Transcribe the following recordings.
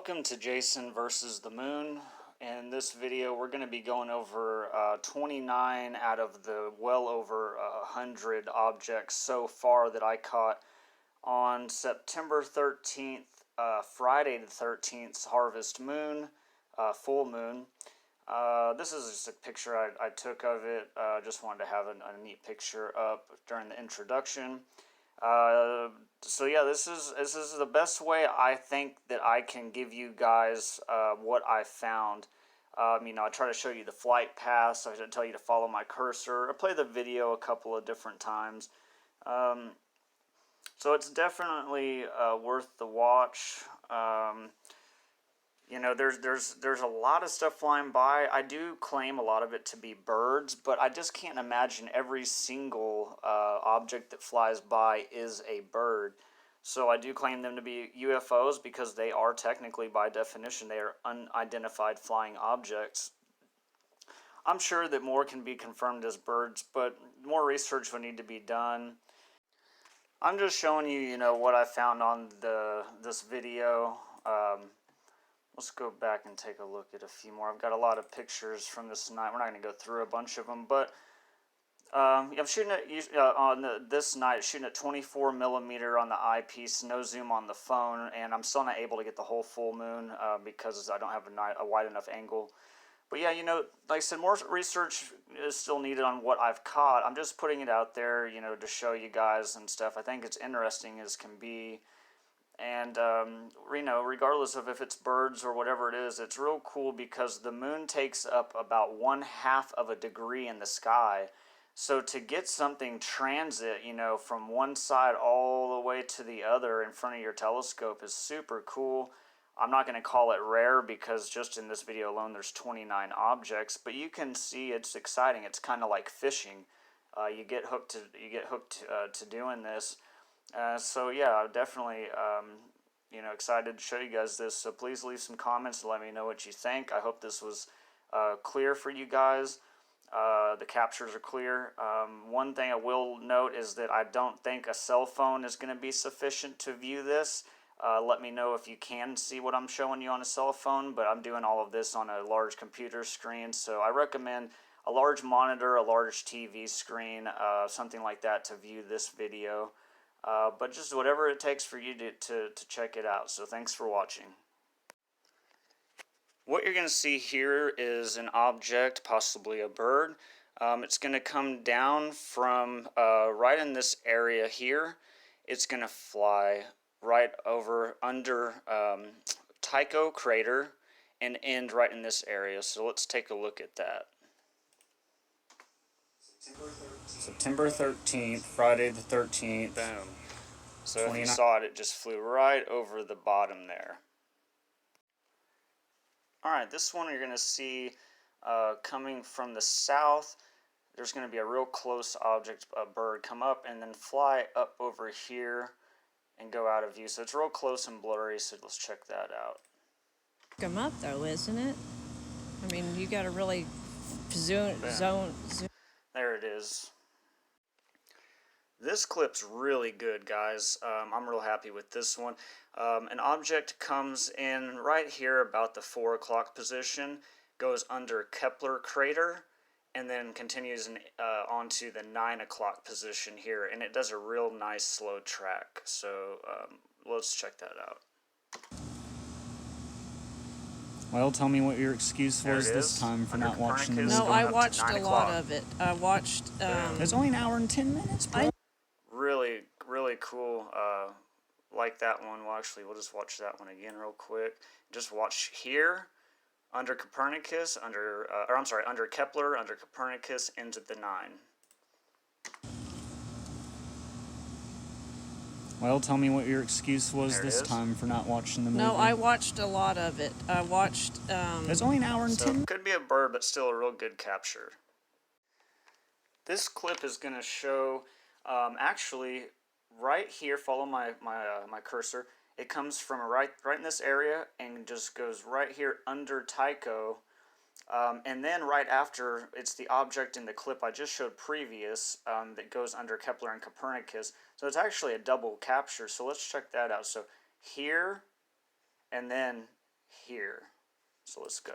Welcome to Jason versus the Moon. In this video, we're going to be going over 29 out of the well over 100 objects so far that I caught on September 13th, Friday the 13th, harvest moon, full moon. This is just a picture I took of it. Just wanted to have a neat picture up during the introduction. So yeah, this is the best way I think that I can give you guys what I found. I try to show you the flight paths. I should tell you to follow my cursor. I play the video a couple of different times. So it's definitely worth the watch. There's a lot of stuff flying by. I do claim a lot of it to be birds, but I just can't imagine every single object that flies by is a bird. So I do claim them to be UFOs because they are technically, by definition, they are unidentified flying objects. I'm sure that more can be confirmed as birds, but more research would need to be done. I'm just showing you, what I found on this video. Let's go back and take a look at a few more. I've got a lot of pictures from this night. We're not going to go through a bunch of them, but I'm shooting at this night, shooting at 24 millimeter on the eyepiece, no zoom on the phone, and I'm still not able to get the whole full moon because I don't have a wide enough angle. But yeah, like I said, more research is still needed on what I've caught. I'm just putting it out there, to show you guys and stuff. I think it's interesting as can be. And, regardless of if it's birds or whatever it is, it's real cool because the moon takes up about 1/2 of a degree in the sky. So to get something transit, from one side all the way to the other in front of your telescope is super cool. I'm not going to call it rare because just in this video alone there's 29 objects, but you can see it's exciting. It's kind of like fishing. You get hooked to doing this. So yeah, definitely, excited to show you guys this. So please leave some comments and let me know what you think. I hope this was clear for you guys. The captures are clear. One thing I will note is that I don't think a cell phone is going to be sufficient to view this. Let me know if you can see what I'm showing you on a cell phone, but I'm doing all of this on a large computer screen, so I recommend a large monitor, a large TV screen, something like that to view this video. But just whatever it takes for you to check it out. So thanks for watching. What you're going to see here is an object, possibly a bird. It's going to come down from right in this area here. It's going to fly right over under Tycho crater and end right in this area. So let's take a look at that. September 13th, Friday the 13th. Boom. So if you saw it, it just flew right over the bottom there. Alright, this one you're going to see coming from the south. There's going to be a real close object, a bird, come up and then fly up over here and go out of view. So it's real close and blurry, so let's check that out. Come up though, isn't it? I mean, you got to really zone. There it is. This clip's really good, guys. I'm real happy with this one. An object comes in right here about the 4 o'clock position, goes under Kepler crater, and then continues onto the 9 o'clock position here, and it does a real nice slow track. So let's check that out. Well, tell me what your excuse was this time for not watching the movie. No, I watched a lot of it. I watched... It's only an hour and 10 minutes, bro. Really, really cool. Like that one. Well, actually, we'll just watch that one again real quick. Just watch here, under Copernicus, under Kepler, under Copernicus, into the 9. Well, tell me what your excuse was this time for not watching the movie. No, I watched a lot of it. I watched... It's only an hour and 10 minutes. Could be a bird, but still a real good capture. This clip is going to show, actually, right here, follow my cursor. It comes from right in this area and just goes right here under Tycho. And then right after, it's the object in the clip I just showed previous that goes under Kepler and Copernicus. So it's actually a double capture. So let's check that out. So here, and then here. So let's go.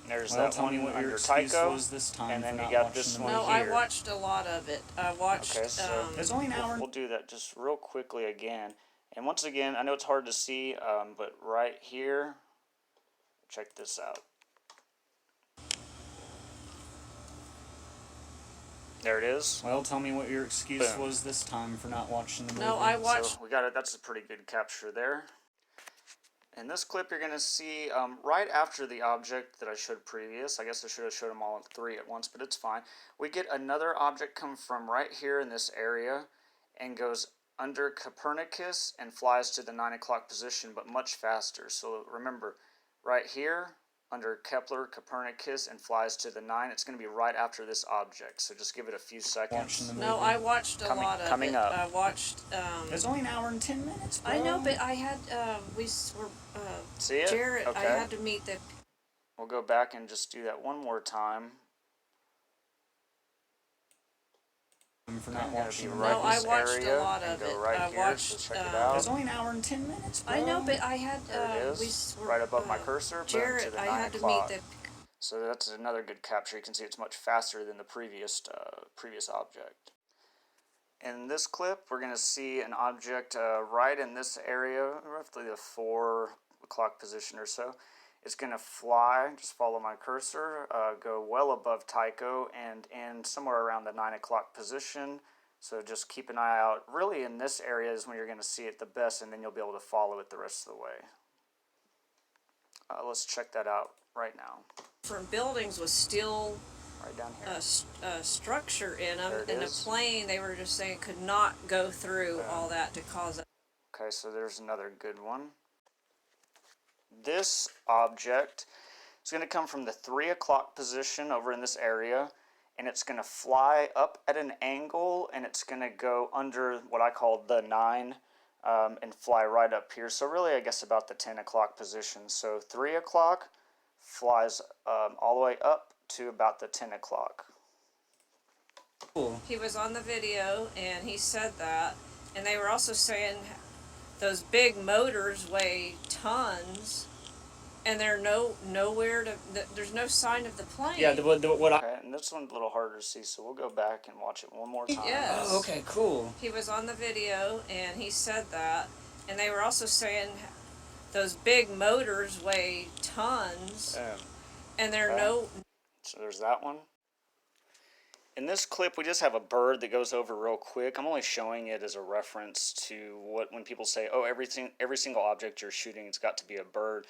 There's that one under Tycho, and then you got this one here. No, I watched a lot of it. I watched. Okay, so it's only an hour. We'll do that just real quickly again. And once again, I know it's hard to see, but right here, check this out. There it is. Well, tell me what your excuse was this time for not watching the movie. No, I watched. So we got it. That's a pretty good capture there. In this clip, you're going to see right after the object that I showed previous. I guess I should have showed them all three at once, but it's fine. We get another object come from right here in this area and goes under Copernicus and flies to the 9 o'clock position, but much faster. So remember, right here, under Kepler, Copernicus, and flies to the 9, it's going to be right after this object. So just give it a few seconds. No, I watched a lot of coming it. up. I watched. It's only an hour and 10 minutes, bro. I know, but I had. We were. See it? Jared, okay. I had to meet the. We'll go back and just do that one more time. For not watching right no, I watched area a lot of go it. right I here, watched. so check it out. It's only an hour and 10 minutes, bro. I know, but I had. There it is, We were, right above my cursor. Jared, to the I 9 had o'clock. to meet the. So that's another good capture. You can see it's much faster than the previous object. In this clip, we're going to see an object right in this area, roughly the 4 o'clock position or so. It's going to fly, just follow my cursor, go well above Tycho and end somewhere around the 9 o'clock position. So just keep an eye out. Really in this area is when you're going to see it the best, and then you'll be able to follow it the rest of the way. Let's check that out right now. Different buildings with steel Right down here. structure in them, There it and the is. plane, they were just saying, could not go through all that to cause it. Okay, so there's another good one. This object is going to come from the 3 o'clock position over in this area, and it's going to fly up at an angle, and it's going to go under what I call the 9 and fly right up here. So really, I guess about the 10 o'clock position. So 3 o'clock flies all the way up to about the 10 o'clock. Cool. He was on the video, and he said that, and they were also saying those big motors weigh tons, and they're nowhere to. There's no sign of the plane. Yeah, what I... Okay, and this one's a little harder to see, so we'll go back and watch it one more time. Yes. Oh, okay, cool. He was on the video, and he said that, and they were also saying those big motors weigh tons, and they're Okay. So there's that one. In this clip, we just have a bird that goes over real quick. I'm only showing it as a reference to when people say, oh, every single object you're shooting, it's got to be a bird.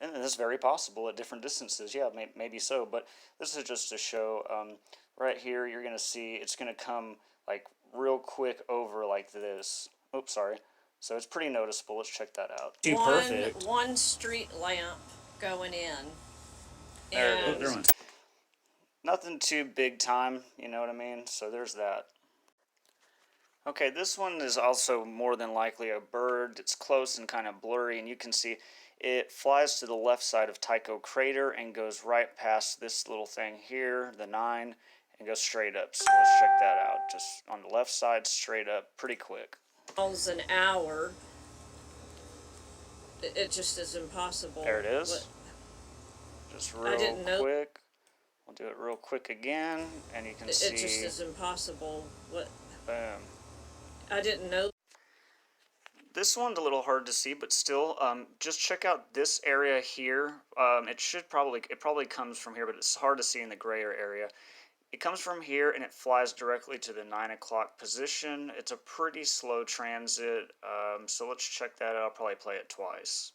And it's very possible at different distances. Yeah, maybe so. But this is just to show, right here, you're going to see it's going to come like real quick over like this. Oops, sorry. So it's pretty noticeable. Let's check that out. Perfect. One street lamp going in. There and it is. Nothing too big time, you know what I mean? So there's that. Okay, this one is also more than likely a bird. It's close and kind of blurry, and you can see it flies to the left side of Tycho Crater and goes right past this little thing here, the 9, and goes straight up. So let's check that out. Just on the left side, straight up, pretty quick. miles an hour. It just is impossible. There it is. Just real quick. We'll do it real quick again, and you can see. It just is impossible. Boom. I didn't know. This one's a little hard to see, but still, just check out this area here. It probably comes from here, but it's hard to see in the grayer area. It comes from here, and it flies directly to the 9 o'clock position. It's a pretty slow transit, so let's check that out. I'll probably play it twice.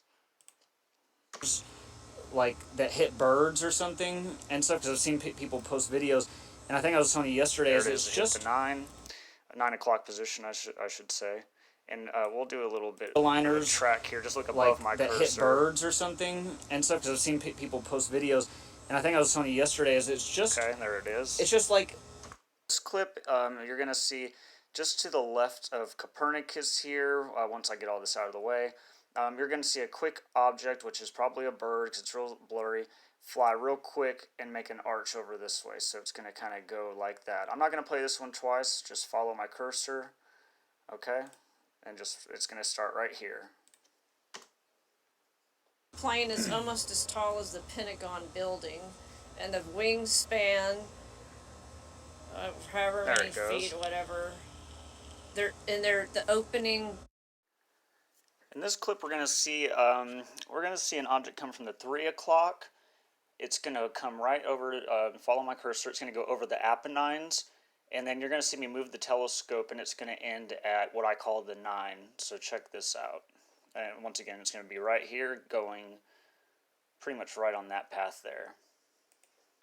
Like that hit birds or something and stuff, because I've seen people post videos, and I think I was telling you yesterday, it's just the 9 o'clock position, I should say. And we'll do a little bit liners of a track here. Just look above my that cursor. hit birds or something and stuff, because I've seen people post videos, and I think I was telling you yesterday, it's just okay. There it is. It's just like this clip. You're gonna see just to the left of Copernicus here. Once I get all this out of the way. You're going to see a quick object, which is probably a bird because it's real blurry, fly real quick and make an arch over this way. So it's going to kind of go like that. I'm not going to play this one twice. Just follow my cursor. Okay, and just it's going to start right here. Plane is almost as tall as the Pentagon building, and the wingspan, however There many it goes. feet or whatever. The opening. In this clip, we're going to see an object come from the 3 o'clock. It's going to come right over, follow my cursor, it's going to go over the Apennines, and then you're going to see me move the telescope, and it's going to end at what I call the 9. So check this out. And once again, it's going to be right here, going pretty much right on that path there.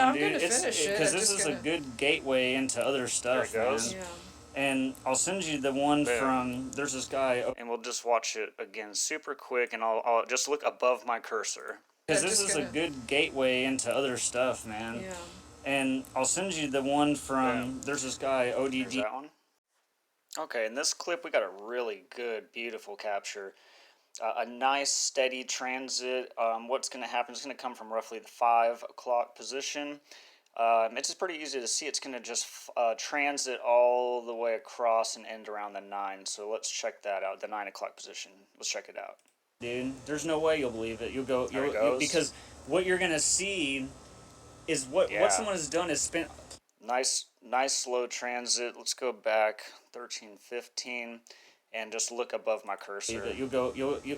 I'm Dude, gonna finish it. because this is a good gateway into other stuff, There it goes. man. Yeah. And I'll send you the one Boom. from, there's this guy. And we'll just watch it again super quick, and I'll just look above my cursor. Because this is a good gateway into other stuff, man. Yeah. And I'll send you the one from, there's this guy, There's ODD. that one. Okay, in this clip, we got a really good, beautiful capture. A nice, steady transit. What's going to happen is going to come from roughly the 5 o'clock position. It's just pretty easy to see. It's going to just transit all the way across and end around the 9. So let's check that out, the 9 o'clock position. Let's check it out. Dude, there's no way you'll believe it. Because what you're going to see is what someone has done is spent... Nice slow transit. Let's go back 13, 15. And just look above my cursor.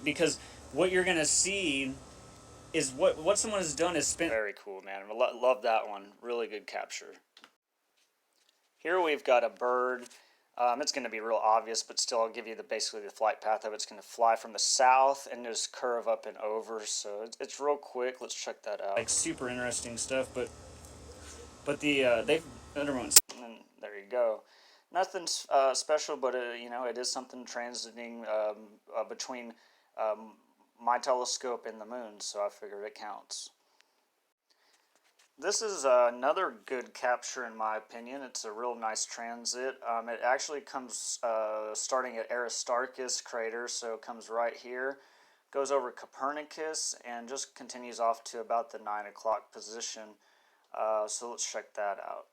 Because what you're gonna see is what someone has done is spent. Very cool, man. Love that one. Really good capture. Here we've got a bird. It's going to be real obvious, but still, I'll give you basically the flight path of it. It's going to fly from the south and just curve up and over. So it's real quick. Let's check that out. Like super interesting stuff, but everyone's. And there you go. Nothing special, but it is something transiting between my telescope and the moon, so I figured it counts. This is another good capture in my opinion. It's a real nice transit. It actually comes starting at Aristarchus crater, so it comes right here, goes over Copernicus, and just continues off to about the 9 o'clock position. So let's check that out.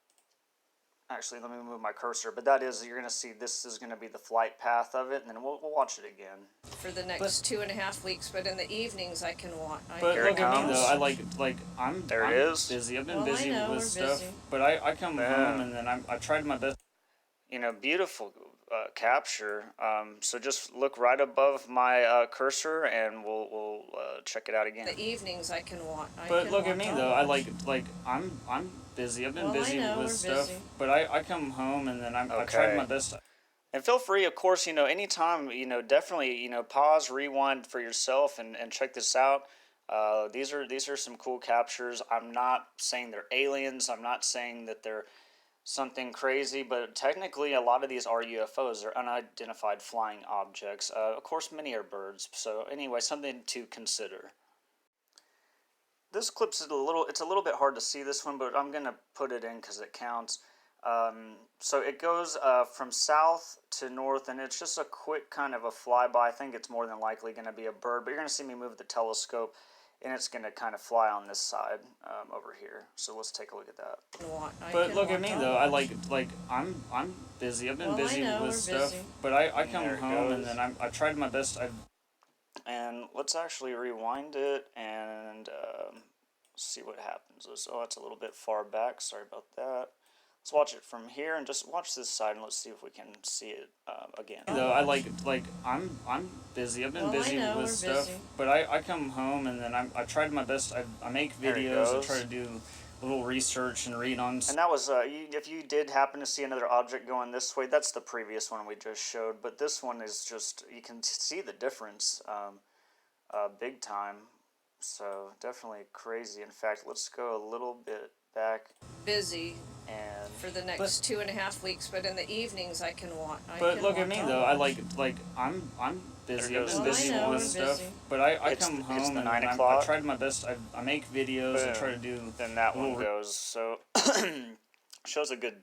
Actually, let me move my cursor, but you're going to see this is going to be the flight path of it, and then we'll watch it again. For the next 2.5 weeks, but in the evenings I can watch. But Here look it at me comes. though, I'm busy. I've been busy with stuff, busy. but I come home and then I tried my best. Beautiful capture. So just look right above my cursor, and we'll check it out again. The evenings I can watch. But look at me though, I'm busy. I've been busy with stuff, busy. but I come home and then I tried my best. And feel free, of course, anytime, definitely, pause, rewind for yourself and check this out. These are some cool captures. I'm not saying they're aliens. I'm not saying that they're something crazy, but technically a lot of these are UFOs. They're unidentified flying objects. Of course, many are birds. So anyway, something to consider. This clip's it's a little bit hard to see this one, but I'm going to put it in because it counts. So it goes from south to north, and it's just a quick kind of a flyby. I think it's more than likely going to be a bird, but you're going to see me move the telescope, and it's going to kind of fly on this side over here. So let's take a look at that. But look at me though, I'm busy. I've been busy with stuff, but I come home and then I tried my best. And let's actually rewind it and see what happens. Oh, it's a little bit far back. Sorry about that. Let's watch it from here and just watch this side and let's see if we can see it again. Though I'm busy. I've been busy with stuff, but I come home and then I tried my best. I make videos. I try to do a little research and read on. And that was if you did happen to see another object going this way, that's the previous one we just showed. But this one is just, you can see the difference big time. So definitely crazy. In fact, let's go a little bit back. Busy. And for the next 2.5 weeks, but in the evenings I can watch. But look at me though, I'm busy. I've been busy with stuff, but I come home and I tried my best. I make videos. I try to do. Then that one goes. So shows a good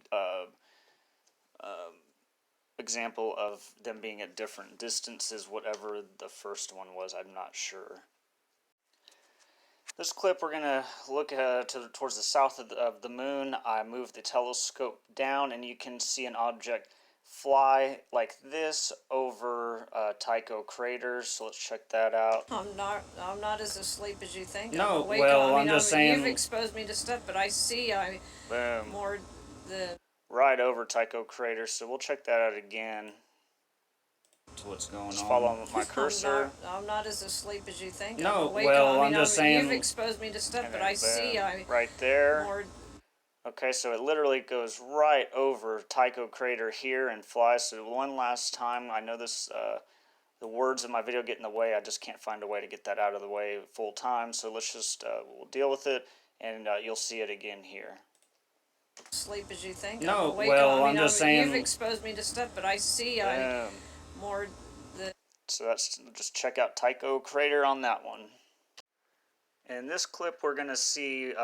example of them being at different distances. Whatever the first one was, I'm not sure. This clip, we're going to look towards the south of the moon. I move the telescope down, and you can see an object fly like this over Tycho craters. So let's check that out. I'm not as asleep as you think. No, I'm awake. well, I'm just saying. You've exposed me to stuff, but I see Boom. more the right over Tycho crater. So we'll check that out again. To what's going Just on. follow with my cursor. I'm not as asleep as you think. No, I'm awake. well, I'm just saying. You've exposed me to stuff, but I see right there. more. Okay, so it literally goes right over Tycho crater here and flies. So one last time, I know this, the words in my video get in the way. I just can't find a way to get that out of the way full time. So let's just, we'll deal with it, and you'll see it again here. Sleep as you think. No, I'm awake. well, I'm just saying. You've exposed me to stuff, but I see more. So that's, just check out Tycho crater on that one. In this clip, we're going to see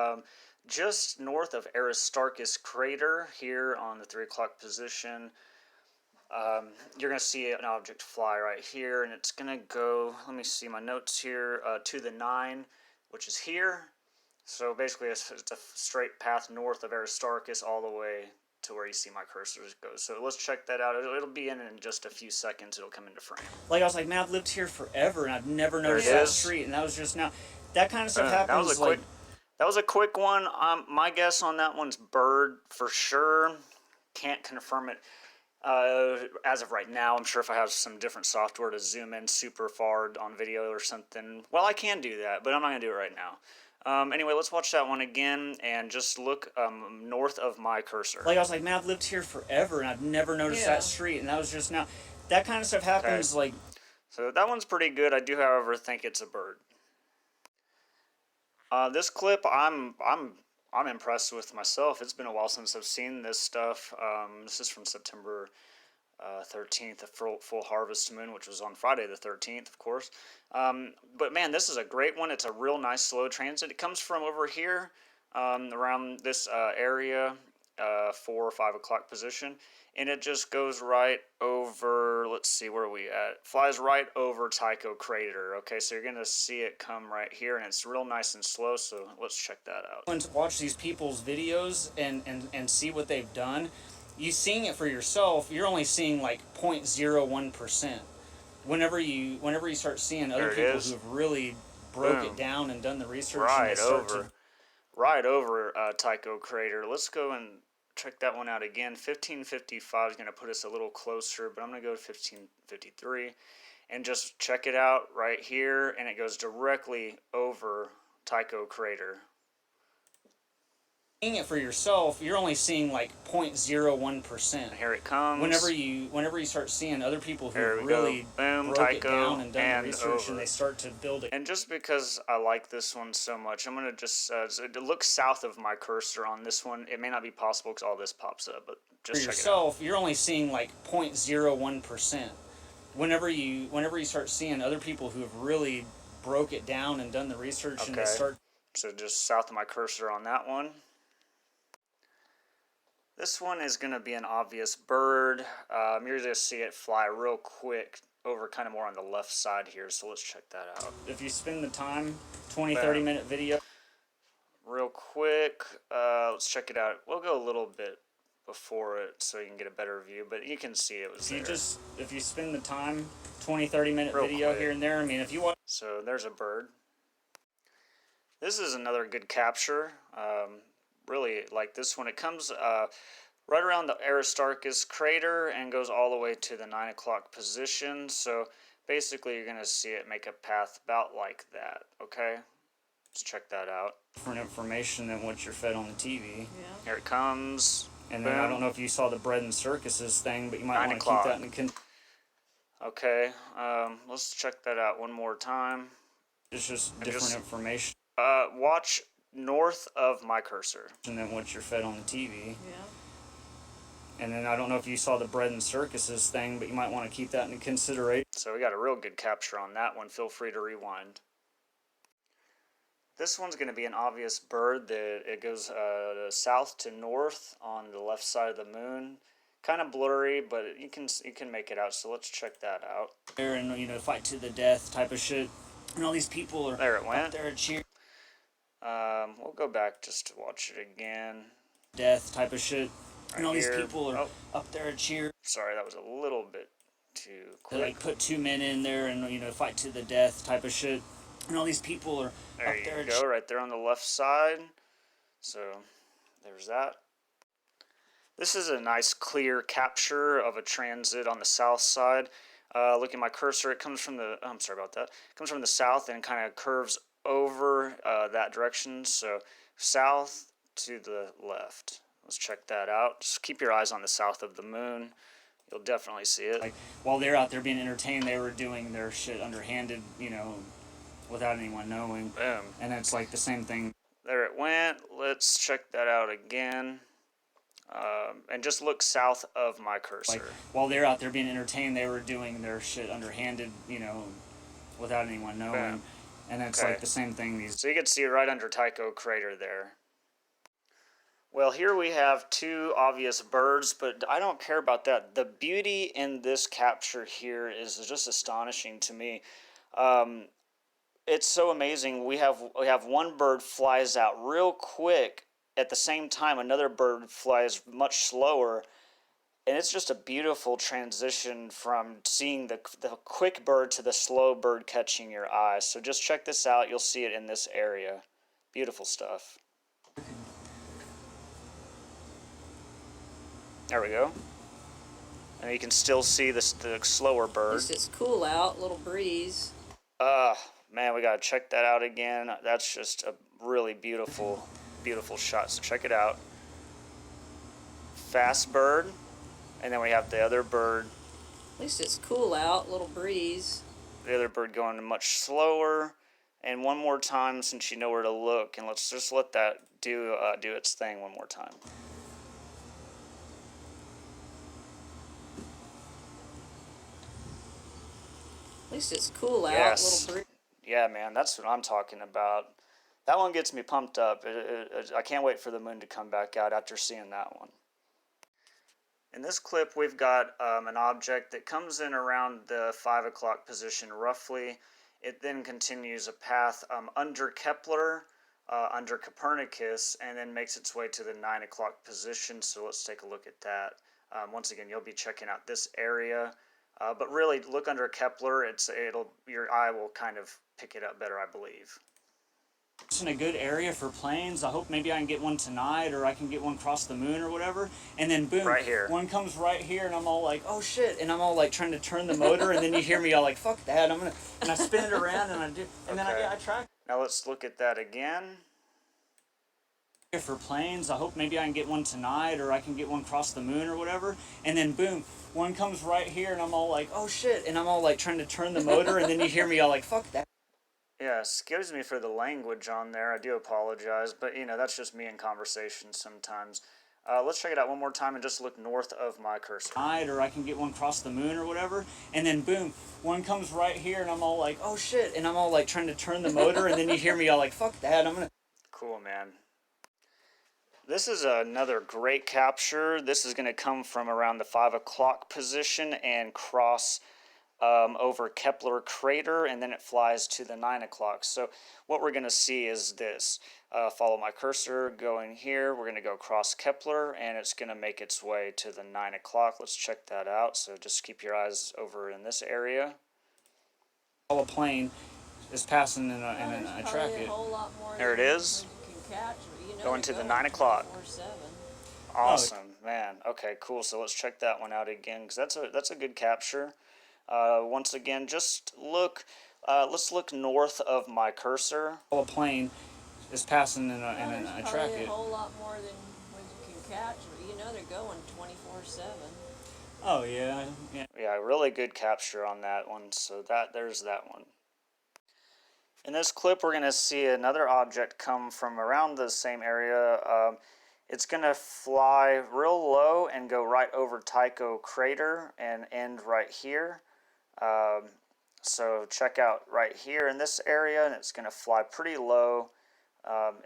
just north of Aristarchus crater here on the 3 o'clock position. You're going to see an object fly right here, and it's going to go, let me see my notes here, to the 9, which is here. So basically it's a straight path north of Aristarchus all the way to where you see my cursor goes. So let's check that out. It'll be in just a few seconds. It'll come into frame. Like, I was like, man, I've lived here forever, and I've never noticed that street, and that was just now. That kind of stuff happens. That was a quick one. My guess on that one's bird for sure. Can't confirm it as of right now. I'm sure if I have some different software to zoom in super far on video or something, well, I can do that, but I'm not going to do it right now. Anyway, let's watch that one again and just look north of my cursor. Like, I was like, man, I've lived here forever, and I've never noticed that street, and that was just now. That kind of stuff happens, like. So that one's pretty good. I do, however, think it's a bird. This clip, I'm impressed with myself. It's been a while since I've seen this stuff. This is from September 13th, the full harvest moon, which was on Friday the 13th, of course. But man, this is a great one. It's a real nice slow transit. It comes from over here, around this area, 4 or 5 o'clock position, and it just goes right over, let's see, where are we at? Flies right over Tycho crater. Okay, so you're going to see it come right here, and it's real nice and slow, so let's check that out. Watch these people's videos and see what they've done. You seeing it for yourself, you're only seeing like 0.01%. Whenever you start seeing other people who've really broke it down and done the research, right over Tycho crater. Let's go and check that one out again. 1555 is going to put us a little closer, but I'm going to go to 1553 and just check it out right here, and it goes directly over Tycho crater. Seeing it for yourself, you're only seeing like 0.01%. Here it comes. Whenever you start seeing other people who really broke it down and done the research, and they start to build it. And just because I like this one so much, I'm gonna just look south of my cursor on this one. It may not be possible because all this pops up, but just check it out. For yourself, you're only seeing like 0.01%. Whenever you start seeing other people who have really broke it down and done the research, and they start. So just south of my cursor on that one. This one is going to be an obvious bird. You're going to see it fly real quick over kind of more on the left side here, so let's check that out. If you spend the time, 20-30 minute video. Real quick, let's check it out. We'll go a little bit before it so you can get a better view, but you can see it was there. If you spend the time, 20-30 minute video here and there, I mean, if you want. So there's a bird. This is another good capture. Really like this one. It comes right around the Aristarchus crater and goes all the way to the 9 o'clock position. So basically you're going to see it make a path about like that. Okay, let's check that out. Different information than what you're fed on the TV. Yeah. Here it comes. And then I don't know if you saw the bread and circuses thing, but you might want to keep that in. Okay, let's check that out one more time. It's just different information. Watch north of my cursor. And then what you're fed on the TV. Yeah. And then I don't know if you saw the bread and circuses thing, but you might want to keep that in consideration. So we got a real good capture on that one. Feel free to rewind. This one's going to be an obvious bird that it goes south to north on the left side of the moon. Kind of blurry, but you can make it out. So let's check that out. And fight to the death type of shit. And all these people are there. It went. Up there cheering. We'll go back just to watch it again. Death type of shit. And all these people are up there cheering. Sorry, that was a little bit too quick. They like put 2 men in there and, you know, fight to the death type of shit. And all these people are there up there. You go, right there on the left side. So there's that. This is a nice clear capture of a transit on the south side. Look at my cursor. It comes from the, I'm sorry about that. It comes from the south and kind of curves over that direction. So south to the left. Let's check that out. Just keep your eyes on the south of the moon. You'll definitely see it. Like, while they're out there being entertained, they were doing their shit underhanded, you know, without anyone knowing. Boom. And it's like the same thing. There it went. Let's check that out again. And just look south of my cursor. Like, while they're out there being entertained, they were doing their shit underhanded, you know, without anyone knowing. Boom. And it's like the same thing. So you can see it right under Tycho crater there. Well, here we have two obvious birds, but I don't care about that. The beauty in this capture here is just astonishing to me. It's so amazing. We have one bird flies out real quick. At the same time, another bird flies much slower. And it's just a beautiful transition from seeing the quick bird to the slow bird catching your eye. So just check this out. You'll see it in this area. Beautiful stuff. There we go. And you can still see the slower bird. At least it's cool out, little breeze. Man, we gotta check that out again. That's just a really beautiful, beautiful shot. So check it out. Fast bird, and then we have the other bird. At least it's cool out, little breeze. The other bird going much slower. And one more time, since you know where to look, and let's just let that do its thing one more time. At least it's cool out, Yes. little breeze. Yeah, man, that's what I'm talking about. That one gets me pumped up. I can't wait for the moon to come back out after seeing that one. In this clip, we've got an object that comes in around the 5 o'clock position roughly. It then continues a path under Kepler, under Copernicus, and then makes its way to the 9 o'clock position. So let's take a look at that. Once again, you'll be checking out this area. But really, look under Kepler. Your eye will kind of pick it up better, I believe. It's in a good area for planes. I hope maybe I can get one tonight, or I can get one across the moon or whatever. And then boom, right here. One comes right here, and I'm all like, oh shit! And I'm all like trying to turn the motor, and then you hear me all like, fuck that! And I spin it around, and I do, and then I track. Now let's look at that again. For planes, I hope maybe I can get one tonight, or I can get one across the moon or whatever. And then boom, one comes right here, and I'm all like, oh shit! And I'm all like trying to turn the motor, and then you hear me all like, fuck that. Yeah, excuse me for the language on there. I do apologize, but you know, that's just me in conversation sometimes. Let's check it out one more time and just look north of my cursor. Or I can get one across the moon or whatever. And then boom, one comes right here, and I'm all like, oh shit! And I'm all like trying to turn the motor, and then you hear me all like, fuck that! Cool, man. This is another great capture. This is going to come from around the 5 o'clock position and cross over Kepler crater, and then it flies to the 9 o'clock. So what we're going to see is this. Follow my cursor going here. We're going to go across Kepler, and it's going to make its way to the 9 o'clock. Let's check that out. So just keep your eyes over in this area. A plane is passing, and I track it. There it is. Going to the 9 o'clock. Awesome, man. Okay, cool. So let's check that one out again, because that's a good capture. Once again, just look. Let's look north of my cursor. A plane is passing, and I track it. A whole lot more than what you can catch. You know they're going 24/7. Oh yeah. Yeah, really good capture on that one. So there's that one. In this clip, we're going to see another object come from around the same area. It's going to fly real low and go right over Tycho crater and end right here. So check out right here in this area, and it's going to fly pretty low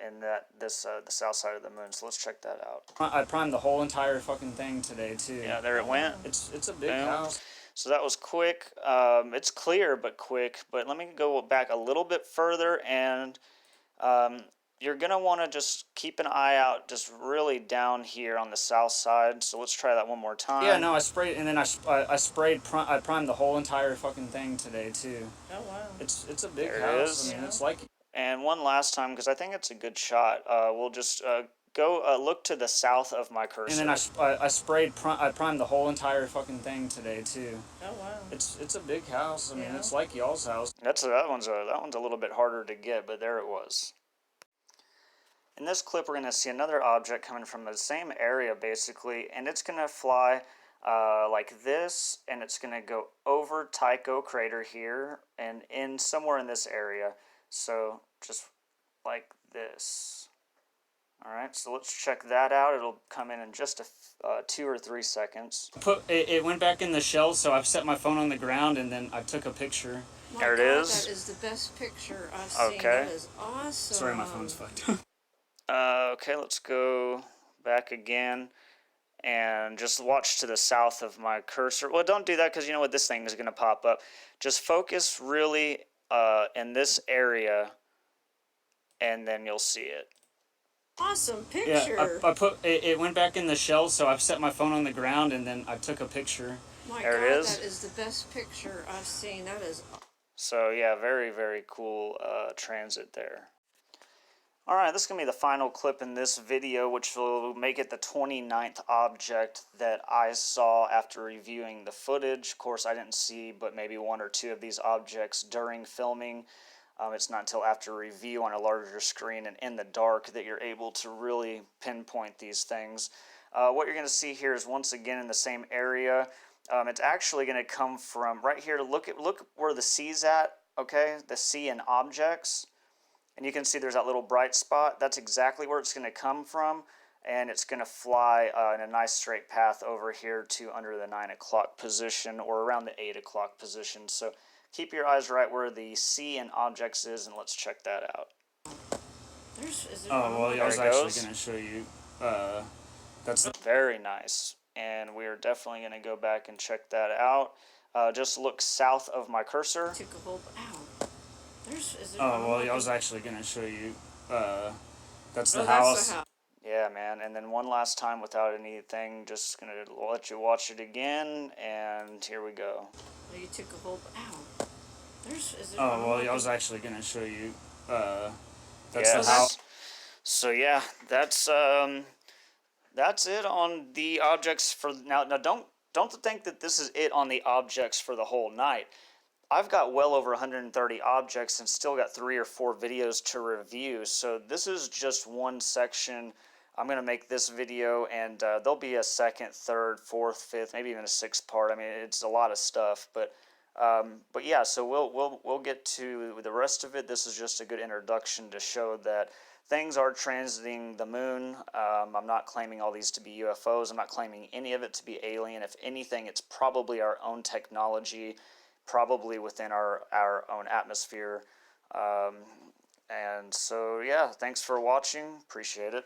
in the south side of the moon. So let's check that out. I primed the whole entire fucking thing today too. Yeah, there it went. It's a big house. So that was quick. It's clear but quick. But let me go back a little bit further, and you're going to want to just keep an eye out just really down here on the south side. So let's try that one more time. Yeah, no, I sprayed, and then I primed the whole entire fucking thing today too. Oh wow. It's a big There it house. is. I mean, it's like. And one last time, because I think it's a good shot, we'll just go look to the south of my cursor. And then I primed the whole entire fucking thing today too. Oh wow. It's a big house. I mean, Yeah. it's like y'all's house. That one's a little bit harder to get, but there it was. In this clip, we're going to see another object coming from the same area, basically, and it's going to fly like this, and it's going to go over Tycho crater here, and in somewhere in this area. So just like this. All right, so let's check that out. It'll come in just 2 or 3 seconds. It went back in the shell, so I've set my phone on the ground, and then I took a picture. There it is. That is the best picture I've seen. Okay. That is awesome. Sorry, my phone's fucked. Okay, let's go back again and just watch to the south of my cursor. Well, don't do that because you know what, this thing is going to pop up. Just focus really in this area, and then you'll see it. Awesome picture. Yeah, it went back in the shell, so I've set my phone on the ground, and then I took a picture. My there God, it is. that is the best picture I've seen. That is. So yeah, very, very cool transit there. Alright, this is going to be the final clip in this video, which will make it the 29th object that I saw after reviewing the footage. Of course, I didn't see but maybe 1 or 2 of these objects during filming. It's not until after review on a larger screen and in the dark that you're able to really pinpoint these things. What you're going to see here is once again in the same area. It's actually going to come from right here. Look where the C's at, okay? The C in objects. And you can see there's that little bright spot. That's exactly where it's going to come from. And it's going to fly in a nice straight path over here to under the 9 o'clock position or around the 8 o'clock position. So keep your eyes right where the C in objects is, and let's check that out. Oh, well, I was actually going to show you. That's very nice. And we're definitely going to go back and check that out. Just look south of my cursor. Took a whole. Ow. Oh, well, I was actually going to show you. That's the Oh, house. that's the house. Yeah, man. And then one last time without anything, just going to let you watch it again. And here we go. Oh, you took a whole. Ow. Oh, well, I was actually going to show you. That's yes. the house. So, yeah, that's it on the objects for... Now don't think that this is it on the objects for the whole night. I've got well over 130 objects and still got 3 or 4 videos to review, so this is just one section. I'm going to make this video, and there'll be a second, third, fourth, fifth, maybe even a 6th part. I mean, it's a lot of stuff, but yeah, so we'll get to the rest of it. This is just a good introduction to show that things are transiting the moon. I'm not claiming all these to be UFOs. I'm not claiming any of it to be alien. If anything, it's probably our own technology, probably within our own atmosphere. And so, yeah, thanks for watching. Appreciate it.